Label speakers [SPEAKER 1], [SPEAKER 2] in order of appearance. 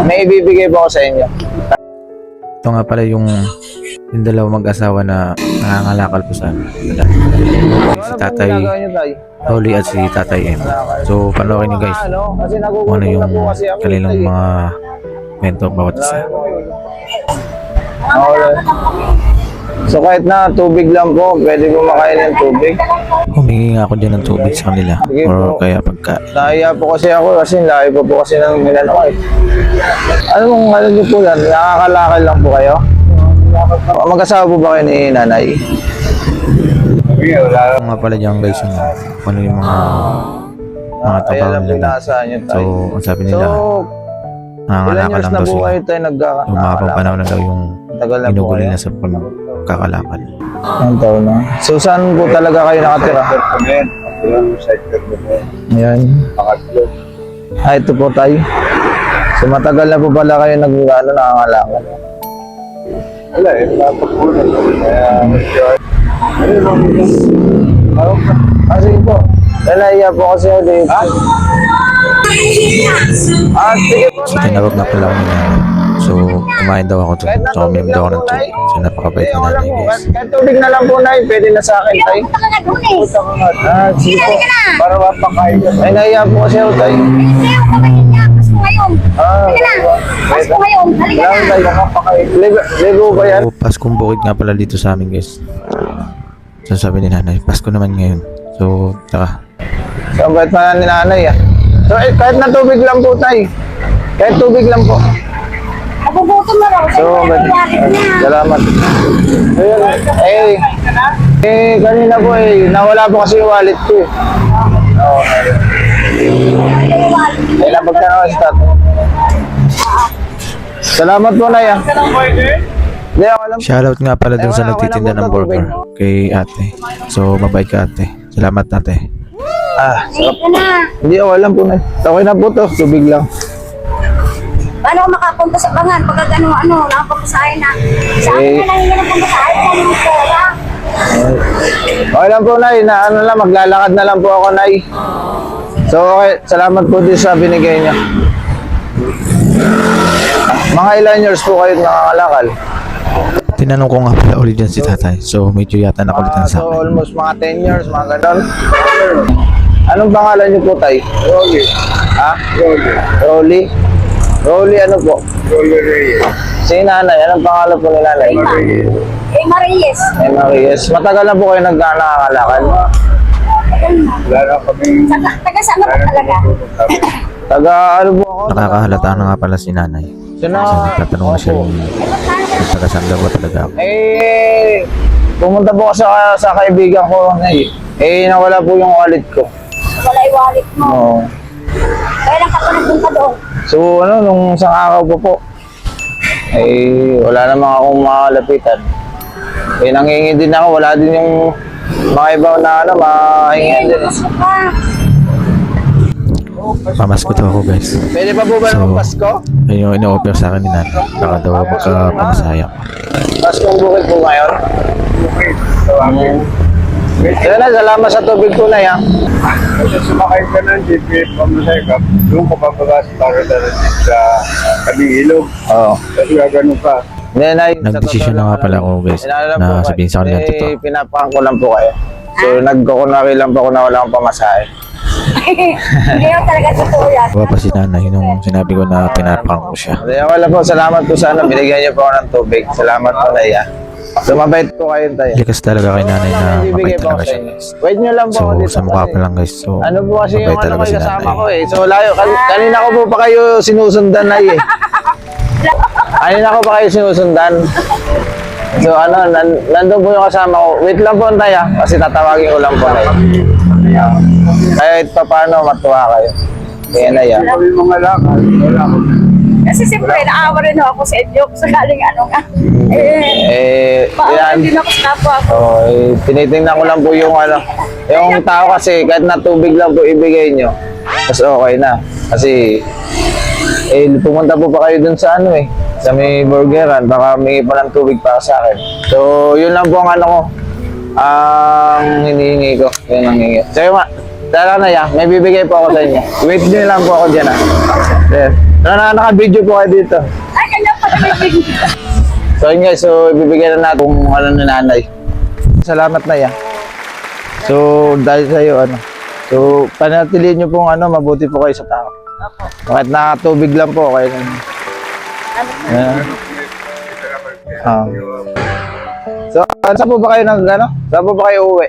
[SPEAKER 1] may ibibigay po ako sa inyo.
[SPEAKER 2] Ito nga pala yung dalawang mag-asawa na nangangalakal po sa si Tatay Rolly at si Tatay M. So panoorin niyo guys kung ano yung kanilang mga kwento bawat isa.
[SPEAKER 1] So kahit na tubig lang po, pwede po makain ng tubig.
[SPEAKER 2] Humingi nga ako dyan ng tubig sa kanila or kaya pagka
[SPEAKER 1] Nahiya po kasi ako kasi lahi po kasi ng minano eh. Ano niyo po yan? Nakakalakal lang po kayo? Mag-asawa po ba kayo ni nanay?
[SPEAKER 2] ito nga pala dyan guys yung kung ano yung mga trabaho nila. So ang sabi nila nangangalakal lang daw sila. So makapang panahon na daw yung ginuguli na sa pagkakalakal.
[SPEAKER 1] Ang taon na. So saan po talaga kayo nakatira? Ayan. Ito po tayo. So matagal na po pala kayo nangangalakal. Wala eh, napapunan po. Sige po. Nalaya po kasi ako dito. Sige po,
[SPEAKER 2] So tinawag na pala ako ni nanay. So kumain daw ako doon. So uminom daw ako ng tubig. So napakabait ni nanay guys.
[SPEAKER 1] Kahit tubig na lang po na pwede na sa akin tayo. Sige po. Para mapakain ka. Ay naiya po kasi ako tayo.
[SPEAKER 3] Pasko ngayon, halika na.
[SPEAKER 1] Lego ba yan?
[SPEAKER 2] So Paskong bukid nga pala dito sa amin guys. So sabi ni nanay, Pasko naman ngayon. So taka.
[SPEAKER 1] So ang bait pa ni nanay ah. So kahit na tubig lang po tayo. Kahit tubig lang po.
[SPEAKER 3] Nagugutom na raw.
[SPEAKER 1] So, salamat. Kanina po nawala po kasi yung wallet ko eh. Napagtanong sa tato. Salamat po, Nay. Hindi ako alam.
[SPEAKER 2] Shoutout nga pala dun sa nagtitinda ng burger kay ate. So mabait ka ate. Salamat ate.
[SPEAKER 1] Sarap. Hindi ako alam po, Nay. Okay na po to, tubig lang.
[SPEAKER 3] Paano ako makapunta sa bangan pagka nakapapasahin na? Sa akin na lang yung pamasahin na yung pera.
[SPEAKER 1] Okay lang po, Nay. Maglalakad na lang po ako, Nay. So, okay. Salamat po din sa binigay niya. Mga ilan years po kayo nakakalakal?
[SPEAKER 2] Tinanong ko nga pala ulit dyan si tatay. So medyo yata nakulitan sa
[SPEAKER 1] So,
[SPEAKER 2] akin.
[SPEAKER 1] almost mga 10 years, mga ganon. Anong pangalan niyo po, Tay? Rolly. Ha? Rolly. Rolly ano po? Rolly Reyes. Si nanay, anong pangalan po ni nanay?
[SPEAKER 3] Emma Reyes.
[SPEAKER 1] Emma Reyes. Matagal na po kayo nagkakakalakal?
[SPEAKER 3] Taga saan ba talaga?
[SPEAKER 1] Taga ano po ako?
[SPEAKER 2] Nakakahalata na nga pala si nanay. Kasi nagtatanong na siya yung taga-sanda ba talaga ako.
[SPEAKER 1] Pumunta po kasi sa kaibigan ko. Nawala po yung wallet ko.
[SPEAKER 3] Wala yung wallet mo.
[SPEAKER 1] Oo.
[SPEAKER 3] Kailan ka pa nagpunta doon?
[SPEAKER 1] So nung isang araw po, wala namang akong makalapitan. Nangingi din ako, wala din yung mga ibang na mahingi din.
[SPEAKER 2] Pamasko to ako guys.
[SPEAKER 1] Pwede pa po ba naman Pasko?
[SPEAKER 2] Ayun yung ino-offer sa akin ni nanay. Baka daw magka-pamasaya ko.
[SPEAKER 1] Paskong bukid po ngayon? Kaya na, salamat sa tubig po na yan.
[SPEAKER 4] Kasi sumakay ka ng GPS pamasay ka, doon ka papagas para darating sa kaming ilog.
[SPEAKER 1] Oo.
[SPEAKER 4] Kasi gano'n pa.
[SPEAKER 2] Nag-desisyon na nga pala ako guys na sabihin sa kanila ang totoo.
[SPEAKER 1] Pinapakang ko lang po kayo. So nagkukunwari lang po ako na wala akong pamasahe.
[SPEAKER 3] Hindi yung talaga totoo yan.
[SPEAKER 2] Bawa pa si nanay nung sinabi ko na pinapakang ko siya.
[SPEAKER 1] Wala po, salamat po sa binigyan niyo po ako ng tubig. Salamat po na yan. So mabait po kayo tayo.
[SPEAKER 2] Likas talaga kay nanay na mabait talaga siya.
[SPEAKER 1] Wait nyo lang po
[SPEAKER 2] So
[SPEAKER 1] ako dito.
[SPEAKER 2] sa mukha pa lang guys. So
[SPEAKER 1] Ano po kasi yung
[SPEAKER 2] mabait talaga si
[SPEAKER 1] kasama
[SPEAKER 2] nanay.
[SPEAKER 1] ko So layo, kanina ko po pa kayo sinusundan na Kanina ko pa kayo sinusundan. So nandun po yung kasama ko. Wait lang po tayo kasi tatawagin ko lang po na Kahit pa paano matuwa kayo. Kaya na yan.
[SPEAKER 4] Kami mga lakal, wala ko.
[SPEAKER 3] Kasi siyempre, naawa rin ako sa inyo. Sakaling ano nga. Maawa din ako sa kapwa ko.
[SPEAKER 1] Tinitingnan ko lang po yung yung tao kasi kahit na tubig lang po ibigay nyo. Mas okay na. Kasi pumunta po pa kayo dun sa sa may burgeran, baka may pa ng tubig para sa akin. So, yun lang po ang ko. Ang hinihingi ko. Yun ang hinihingi. So, tara na yan. May bibigay po ako sa inyo. Wait nyo lang po ako dyan There. Naka-video po kayo dito.
[SPEAKER 3] Ay, ganyan pala may bigay.
[SPEAKER 1] So yun guys, so ibibigyan na natin kung ano ni nanay. Salamat na yan. So dahil sa iyo so panatilihin niyo pong mabuti po kayo sa tao.
[SPEAKER 3] Opo.
[SPEAKER 1] Kahit nakatubig lang po kayo. Ayan. So saan po ba kayo saan po ba kayo uuwi?